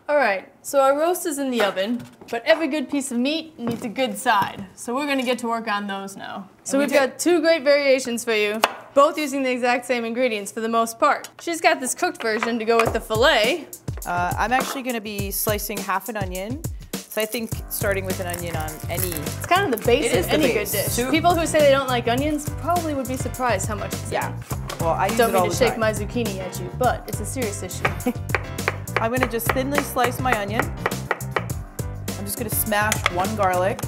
All right, so our roast is in the oven, but every good piece of meat needs a good side. So we're gonna get to work on those now. So we've got two great variations for you, both using the exact same ingredients for the most part. She's got this cooked version to go with the filet. I'm actually gonna be slicing half an onion. So I think starting with an onion on any... It's kind of the basis of any good dish. People who say they don't like onions probably would be surprised how much it's in. Well, I use don't it all mean to the shake time. my zucchini at you, but it's a serious issue. I'm gonna just thinly slice my onion. I'm just gonna smash one garlic.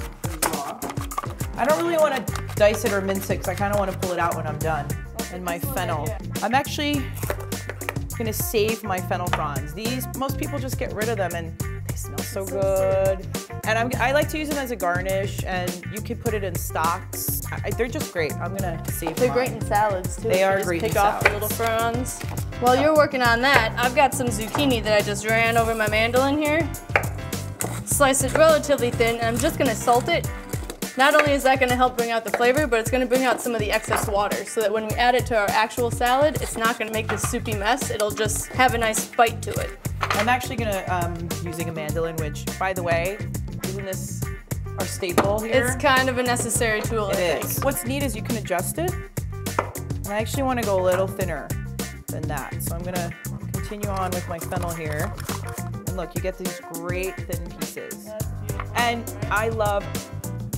I don't really wanna dice it or mince it because I kinda wanna pull it out when I'm done. And my fennel. I'm actually gonna save my fennel fronds. These, most people just get rid of them and they smell so good. And I like to use them as a garnish, and you can put it in stocks. They're just great. I'm gonna save them. They're great in salads too. They are great in salads. Pick off the little fronds. While you're working on that, I've got some zucchini that I just ran over my mandolin here. Slice it relatively thin, and I'm just gonna salt it. Not only is that gonna help bring out the flavor, but it's gonna bring out some of the excess water so that when we add it to our actual salad, it's not gonna make this soupy mess. It'll just have a nice bite to it. I'm actually gonna, using a mandolin, which, by the way, isn't this our staple here? It's kind of a necessary tool, I think. What's neat is you can adjust it. And I actually wanna go a little thinner than that. So I'm gonna continue on with my fennel here. And look, you get these great thin pieces. And I love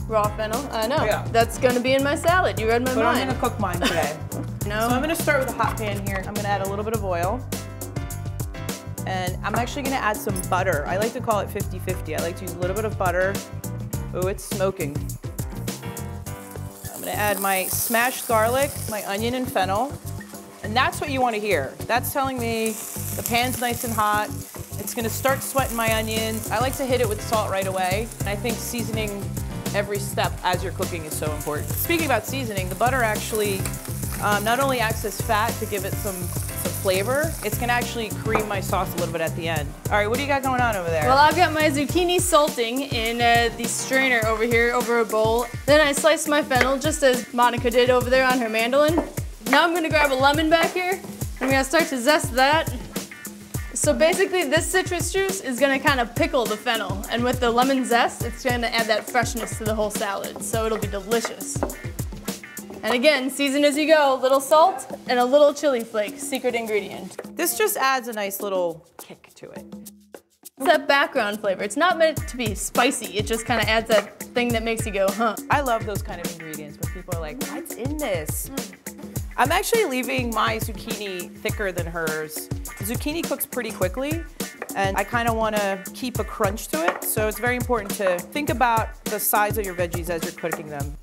raw fennel. I know. Yeah. That's gonna be in my salad. You read my mind. I'm gonna cook mine today. No. So I'm gonna start with a hot pan here. I'm gonna add a little bit of oil. And I'm actually gonna add some butter. I like to call it 50-50. I like to use a little bit of butter. Oh, it's smoking. I'm gonna add my smashed garlic, my onion and fennel. And that's what you wanna hear. That's telling me the pan's nice and hot. It's gonna start sweating my onions. I like to hit it with salt right away. And I think seasoning every step as you're cooking is so important. Speaking about seasoning, the butter actually not only acts as fat to give it some flavor, it's gonna actually cream my sauce a little bit at the end. All right, what do you got going on over there? Well, I've got my zucchini salting in the strainer over here, over a bowl. Then I sliced my fennel, just as Monica did over there on her mandolin. Now I'm gonna grab a lemon back here. I'm gonna start to zest that. So basically, this citrus juice is gonna kind of pickle the fennel. And with the lemon zest, it's gonna add that freshness to the whole salad. So it'll be delicious. And again, season as you go, a little salt and a little chili flake, secret ingredient. This just adds a nice little kick to it. It's that background flavor. It's not meant to be spicy. It just kind of adds that thing that makes you go, huh. I love those kind of ingredients when people are like, what's in this? I'm actually leaving my zucchini thicker than hers. Zucchini cooks pretty quickly, and I kind of want to keep a crunch to it, so it's very important to think about the size of your veggies as you're cooking them.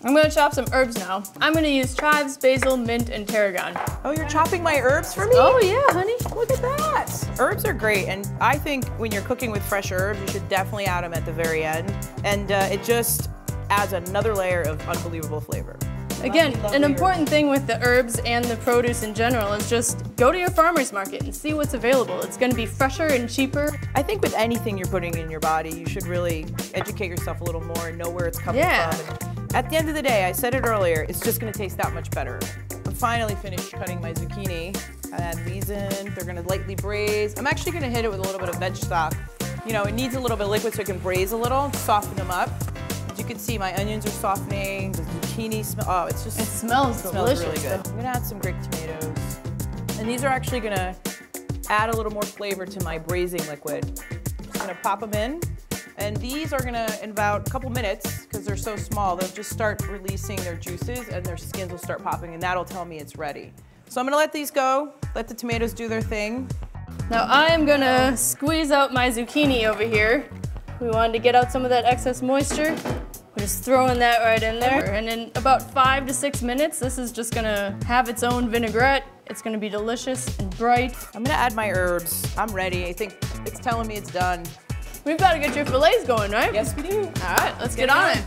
I'm gonna chop some herbs now. I'm gonna use chives, basil, mint, and tarragon. Oh, you're chopping my herbs for me? Oh yeah, honey. Look at that. Herbs are great, and I think when you're cooking with fresh herbs, you should definitely add them at the very end, and it just adds another layer of unbelievable flavor. Again, an important thing with the herbs and the produce in general is just go to your farmer's market and see what's available. It's going to be fresher and cheaper. I think with anything you're putting in your body, you should really educate yourself a little more and know where it's coming from. And at the end of the day, I said it earlier, it's just going to taste that much better. I'm finally finished cutting my zucchini. I add these in. They're going to lightly braise. I'm actually going to hit it with a little bit of veg stock. You know, it needs a little bit of liquid so it can braise a little, soften them up. You can see my onions are softening, the zucchini smell, oh, it's just, it smells delicious. Really good. I'm gonna add some grated tomatoes. And these are actually gonna add a little more flavor to my braising liquid. Just gonna pop them in. And these are gonna, in about a couple minutes, because they're so small, they'll just start releasing their juices and their skins will start popping, and that'll tell me it's ready. So I'm gonna let these go, let the tomatoes do their thing. Now I am gonna squeeze out my zucchini over here. We wanted to get out some of that excess moisture. We're just throwing that right in there. And in about 5 to 6 minutes, this is just gonna have its own vinaigrette. It's gonna be delicious and bright. I'm gonna add my herbs. I'm ready. I think it's telling me it's done. We've gotta get your fillets going, right? Yes, we do. All right, let's get on it.